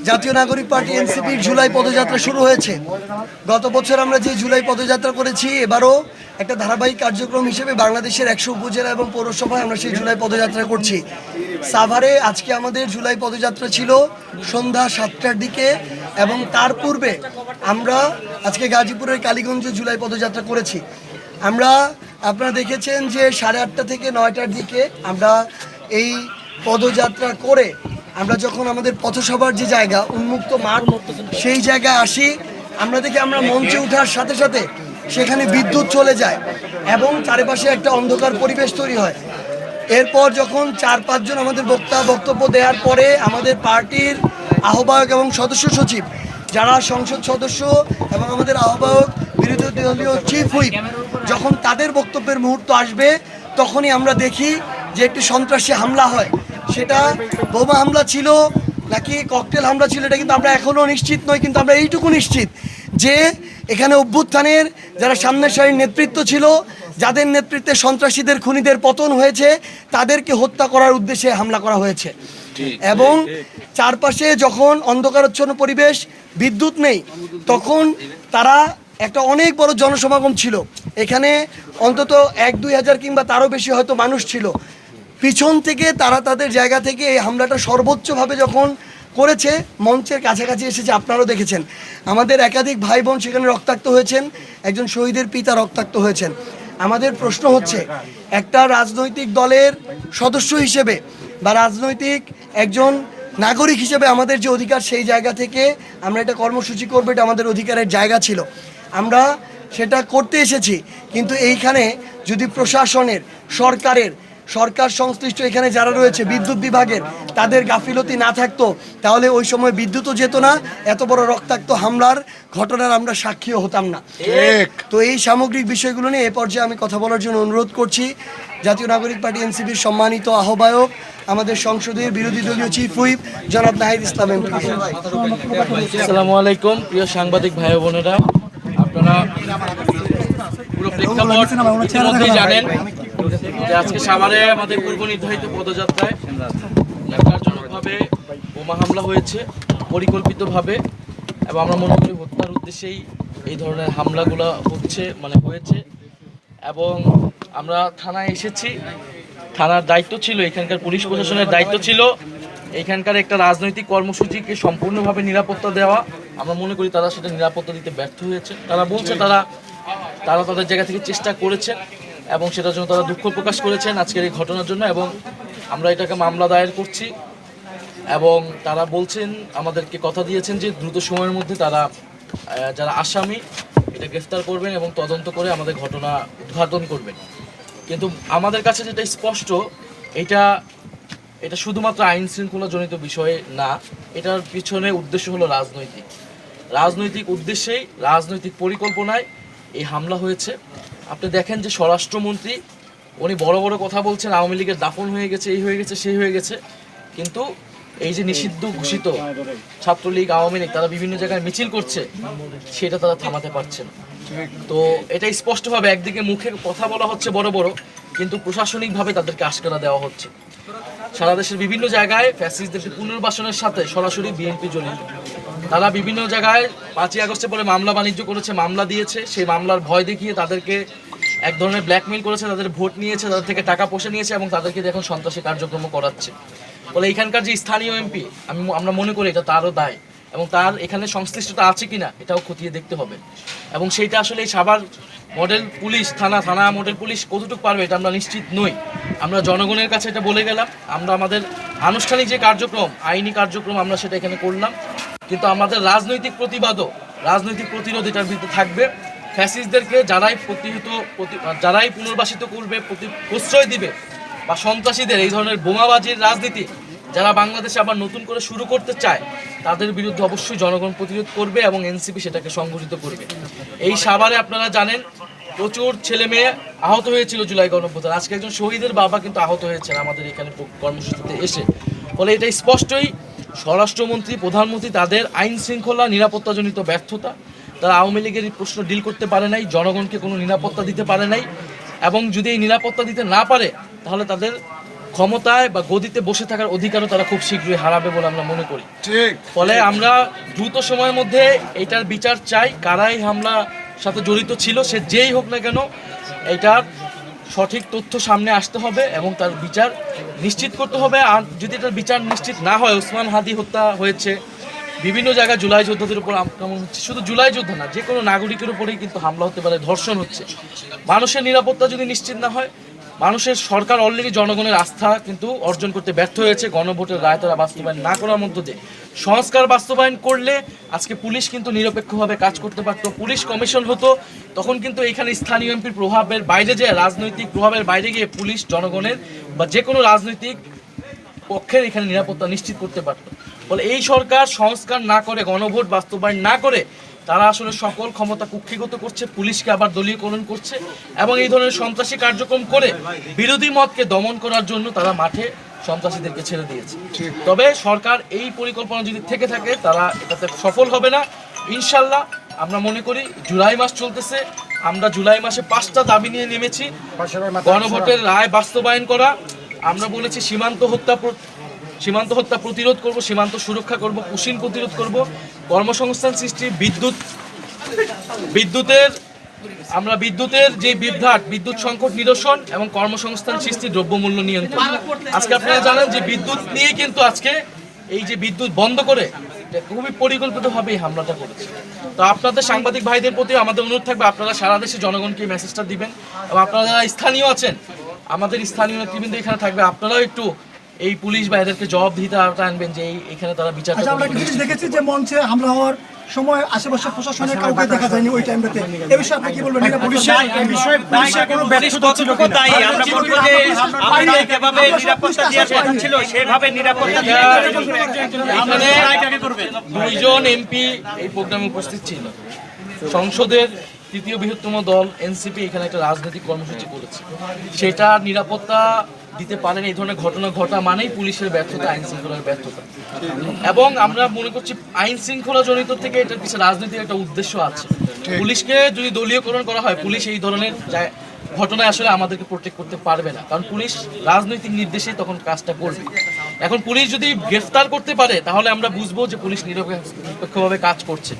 জাতীয় নাগরিক পার্টি এনসিপির জুলাই পদযাত্রা শুরু হয়েছে। গত বছর আমরা যে জুলাই পদযাত্রা করেছি, এবারও একটা ধারাবাহিক কার্যক্রম হিসেবে বাংলাদেশের 100 উপজেলা এবং পৌরসভায় আমরা সেই জুলাই পদযাত্রা করছি। সাভারে আজকে আমাদের জুলাই পদযাত্রা ছিল সন্ধ্যা 7টার দিকে, এবং তার পূর্বে আমরা আজকে গাজীপুরের কালীগঞ্জে জুলাই পদযাত্রা করেছি। আপনারা দেখেছেন যে 8:30 থেকে 9টার দিকে আমরা এই পদযাত্রা করে আমরা যখন আমাদের পথসভার যে জায়গা উন্মুক্ত মাঠ, সেই জায়গায় আসি, আমরা মঞ্চে ওঠার সাথে সাথে সেখানে বিদ্যুৎ চলে যায় এবং চারিপাশে একটা অন্ধকার পরিবেশ তৈরি হয়। এরপর যখন 4-5 জন আমাদের বক্তব্য দেওয়ার পরে আমাদের পার্টির আহ্বায়ক এবং সদস্য সচিব, যারা সংসদ সদস্য এবং আমাদের আহ্বায়ক বিরোধী দলীয় চিফ হুইপ, যখন তাদের বক্তব্যের মুহূর্ত আসবে, তখনই আমরা দেখি যে একটি সন্ত্রাসী হামলা হয়। সেটা বোমা হামলা ছিল নাকি ককটেল হামলা ছিল এটা কিন্তু আমরা এখনও নিশ্চিত নই, কিন্তু আমরা এইটুকু নিশ্চিত যে এখানে অভ্যুত্থানের যারা সামনের সারির নেতৃত্ব ছিল, যাদের নেতৃত্বে সন্ত্রাসীদের খুনিদের পতন হয়েছে, তাদেরকে হত্যা করার উদ্দেশ্যে হামলা করা হয়েছে। এবং চারপাশে যখন অন্ধকারাচ্ছন্ন পরিবেশ, বিদ্যুৎ নেই, তখন তারা একটা অনেক বড় জনসমাগম ছিল। এখানে অন্তত 1-2 হাজার কিংবা তারও বেশি হয়তো মানুষ ছিল। পিছন থেকে তারা তাদের জায়গা থেকে এই হামলাটা সর্বোচ্চভাবে যখন করেছে, মঞ্চের কাছাকাছি এসেছে, আপনারাও দেখেছেন। আমাদের একাধিক ভাই বোন সেখানে রক্তাক্ত হয়েছেন, একজন শহীদের পিতা রক্তাক্ত হয়েছেন। আমাদের প্রশ্ন হচ্ছে, একটা রাজনৈতিক দলের সদস্য হিসেবে বা রাজনৈতিক একজন নাগরিক হিসেবে আমাদের যে অধিকার, সেই জায়গা থেকে আমরা এটা কর্মসূচি করবো, এটা আমাদের অধিকারের জায়গা ছিল, আমরা সেটা করতে এসেছি। কিন্তু এইখানে যদি প্রশাসনের, সরকার সংশ্লিষ্ট এখানে যারা রয়েছে বিদ্যুৎ বিভাগের, তাদের গাফিলতি না থাকতো, তাহলে ওই সময় বিদ্যুৎও যেত না, এত বড় রক্তাক্ত হামলার ঘটনার আমরা সাক্ষীও হতাম না। তো এই সামগ্রিক বিষয়গুলো নিয়ে এ পর্যায়ে আমি কথা বলার জন্য অনুরোধ করছি জাতীয় নাগরিক পার্টি এনসিপির সম্মানিত আহ্বায়ক, আমাদের সংসদের বিরোধী দলীয় চিফ হুইপ জনাব নাহিদ ইসলাম এমপি। আসসালামু আলাইকুম প্রিয় সাংবাদিক ভাই বোনেরা, আপনারা পুরো প্রেক্ষাপট জানেন যে আজকে সাভারে আমাদের পূর্ব নির্ধারিত পদযাত্রায় ন্যাক্কারজনকভাবে বোমা হামলা হয়েছে পরিকল্পিতভাবে, এবং আমরা মনে করি হত্যার উদ্দেশ্যেই এই ধরনের হামলাগুলো হয়েছে। এবং আমরা থানায় এসেছি, থানার দায়িত্ব ছিল, এখানকার পুলিশ প্রশাসনের দায়িত্ব ছিল এখানকার একটা রাজনৈতিক কর্মসূচিকে সম্পূর্ণভাবে নিরাপত্তা দেওয়া। আমরা মনে করি তারা সেটা নিরাপত্তা দিতে ব্যর্থ হয়েছে। তারা বলছে তারা তাদের জায়গা থেকে চেষ্টা করেছেন এবং সেটার জন্য তারা দুঃখ প্রকাশ করেছেন আজকের এই ঘটনার জন্য, এবং আমরা এটাকে মামলা দায়ের করছি। এবং তারা বলছেন, আমাদেরকে কথা দিয়েছেন যে দ্রুত সময়ের মধ্যে তারা যারা আসামি এটা গ্রেফতার করবেন এবং তদন্ত করে আমাদের ঘটনা উদ্ঘাটন করবেন। কিন্তু আমাদের কাছে যেটা স্পষ্ট, এটা শুধুমাত্র আইন শৃঙ্খলা জনিত বিষয়ে না, এটার পিছনে উদ্দেশ্য হলো রাজনৈতিক উদ্দেশ্যেই, রাজনৈতিক পরিকল্পনায় এই হামলা হয়েছে। আপনি দেখেন যে স্বরাষ্ট্রমন্ত্রী উনি বড় বড় কথা বলছেন, আওয়ামী লীগের দাফন হয়ে গেছে, এই হয়ে গেছে, সেই হয়ে গেছে, কিন্তু এই যে নিষিদ্ধ ঘোষিত ছাত্রলীগ, আওয়ামী লীগ, তারা বিভিন্ন জায়গায় মিছিল করছে, সেটা তারা থামাতে পারছে না। তো এটা স্পষ্টভাবে একদিকে মুখে কথা বলা হচ্ছে বড় বড়, কিন্তু প্রশাসনিকভাবে তাদেরকে আশকারা দেওয়া হচ্ছে। সারা দেশের বিভিন্ন জায়গায় ফ্যাসিস্টদের পুনর্বাসনের সাথে সরাসরি বিএনপি জড়িত। তারা বিভিন্ন জায়গায় 5ই আগস্টের পরে মামলা বাণিজ্য করেছে, মামলা দিয়েছে, সেই মামলার ভয় দেখিয়ে তাদেরকে এক ধরনের ব্ল্যাকমেইল করেছে, তাদের ভোট নিয়েছে, তাদের থেকে টাকা পয়সা নিয়েছে এবং তাদেরকে এখন সন্ত্রাসী কার্যক্রম করাচ্ছে। ফলে এখানকার যে স্থানীয় এমপি, আমরা মনে করি এটা তারও দায়, এবং তার এখানে সংশ্লিষ্টতা আছে কিনা এটাও খতিয়ে দেখতে হবে। এবং সেইটা আসলে এই সাভার মডেল পুলিশ থানা মডেল পুলিশ কতটুকু পারবে এটা আমরা নিশ্চিত নই। আমরা জনগণের কাছে এটা বলে গেলাম, আমরা আমাদের আনুষ্ঠানিক যে কার্যক্রম, আইনি কার্যক্রম, আমরা সেটা এখানে করলাম, কিন্তু আমাদের রাজনৈতিক প্রতিরোধ এটার বিরুদ্ধে থাকবে। ফ্যাসিস্টদেরকে যারাই পুনর্বাসিত করবে, প্রশ্রয় দিবে, বা সন্ত্রাসীদের এই ধরনের বোমাবাজির রাজনীতি যারা বাংলাদেশে আবার নতুন করে শুরু করতে চায়, তাদের বিরুদ্ধে অবশ্যই জনগণ প্রতিরোধ করবে এবং এনসিপি সেটাকে সংগঠিত করবে। এই সাভারে আপনারা জানেন প্রচুর ছেলে মেয়ে আহত হয়েছিল জুলাই গণঅভ্যুত্থানে। আজকে একজন শহীদের বাবা কিন্তু আহত হয়েছেন আমাদের এখানে কর্মসূচিতে এসে। ফলে এটা স্পষ্টই স্বরাষ্ট্রমন্ত্রী, প্রধানমন্ত্রী, তাদের আইন শৃঙ্খলা নিরাপত্তাজনিত ব্যর্থতা, তারা আওয়ামী লীগের এই প্রশ্ন ডিল করতে পারে নাই, জনগণকে কোনো নিরাপত্তা দিতে পারে নাই, এবং যদি এই নিরাপত্তা দিতে না পারে তাহলে তাদের ক্ষমতায় বা গদিতে বসে থাকার অধিকারও তারা খুব শীঘ্রই হারাবে বলে আমরা মনে করি। ঠিক। ফলে আমরা দ্রুত সময়ের মধ্যে এটার বিচার চাই। কারাই হামলার সাথে জড়িত ছিল, সে যেই হোক না কেন, এটার সঠিক তথ্য সামনে আসতে হবে এবং তার বিচার নিশ্চিত করতে হবে। আর যদি এটার বিচার নিশ্চিত না হয়, ওসমান হাদি হত্যা হয়েছে, বিভিন্ন জায়গায় জুলাই যোদ্ধাদের উপর আক্রমণ হচ্ছে, শুধু জুলাই যোদ্ধা না, যে কোনো নাগরিকের উপরেই কিন্তু হামলা হতে পারে, ধর্ষণ হচ্ছে। মানুষের নিরাপত্তা যদি নিশ্চিত না হয়, মানুষের সরকার অলরেডি জনগণের আস্থা কিন্তু অর্জন করতে ব্যর্থ হয়েছে গণভোটের রায় তারা বাস্তবায়ন না করার মধ্য দিয়ে। সংস্কার বাস্তবায়ন করলে আজকে পুলিশ কিন্তু নিরপেক্ষভাবে কাজ করতে পারত, পুলিশ কমিশন হতো, তখন কিন্তু এখানে স্থানীয় এমপির প্রভাবের বাইরে যে রাজনৈতিক প্রভাবের বাইরে গিয়ে পুলিশ জনগণের বা যে কোনো রাজনৈতিক পক্ষের এখানে নিরাপত্তা নিশ্চিত করতে পারত। বলে এই সরকার সংস্কার না করে, গণভোট বাস্তবায়ন না করে, তারা আসলে সকল ক্ষমতা কুক্ষিগত করছে, পুলিশকে আবার দলীয়করণ করছে এবং এই ধরনের সন্ত্রাসী কার্যক্রম করে বিরোধী মতকে দমন করার জন্য তারা মাঠে সন্ত্রাসীদেরকে ছেড়ে দিয়েছে। তবে সরকার এই পরিকল্পনা যদি থেকে থাকে, তারা এটাতে সফল হবে না ইনশাল্লাহ। আমরা মনে করি জুলাই মাস চলতেছে, আমরা জুলাই মাসে 5টা দাবি নিয়ে নেমেছি। গণভোটের রায় বাস্তবায়ন করা, আমরা বলেছি সীমান্ত হত্যা প্রতিরোধ করব, সীমান্ত সুরক্ষা করব, কুশিন প্রতিরোধ করব, কর্মসংস্থান সৃষ্টি, বিদ্যুতের যে বিভ্রাট, বিদ্যুৎ সংকট নিরসন এবং কর্মসংস্থান সৃষ্টি, দ্রব্যমূল্য নিয়ন্ত্রণ। আজকে আপনারা জানেন যে বিদ্যুৎ নিয়ে কিন্তু আজকে এই যে বিদ্যুৎ বন্ধ করে খুবই পরিকল্পিতভাবে এই হামলাটা করেছে। তো আপনাদের সাংবাদিক ভাইদের প্রতি আমাদের অনুরোধ থাকবে, আপনারা সারা দেশে জনগণকে এই মেসেজটা দিবেন এবং আপনারা যারা স্থানীয় আছেন, আমাদের স্থানীয় নেতৃবৃন্দ এখানে থাকবে, আপনারাও একটু এই পুলিশ বা এদেরকে জবাবদিহিতা আনবেন যে এখানে তারা বিচার। আচ্ছা, আমরা কিছু দেখেছি যে মঞ্চে হামলা হওয়ার সময় আশেপাশে প্রশাসনের কাউকে দেখা যায়নি ওই টাইমটাতে। এই বিষয়ে আপনি কি বলবেন? পুলিশের কোনো ব্যর্থতা ছিল কি? তাই আমরা বলবো যে আমরা যেভাবে নিরাপত্তা দেওয়ার কথা ছিল সেভাবে নিরাপত্তা দিয়ে দুইজন এমপি এই প্রোগ্রামে উপস্থিত ছিল। সংসদের তৃতীয় বৃহত্তম দল এনসিপি এখানে একটা রাজনৈতিক কর্মসূচি করেছে, সেটা নিরাপত্তা দিতে পারেন। এই ধরনের ঘটনা ঘটা মানেই পুলিশের ব্যর্থতা, আইন শৃঙ্খলার ব্যর্থতা। এবং আমরা মনে করছি আইন শৃঙ্খলা জনিত থেকে এটার পিছনে রাজনৈতিক একটা উদ্দেশ্য আছে। পুলিশকে যদি দলীয়করণ করা হয়, পুলিশ এই ধরনের ঘটনায় আসলে আমাদেরকে প্রোটেক্ট করতে পারবে না, কারণ পুলিশ রাজনৈতিক নির্দেশেই তখন কাজটা করবে। এখন পুলিশ যদি গ্রেফতার করতে পারে, তাহলে আমরা বুঝবো যে পুলিশ নিরপেক্ষভাবে কাজ করছে।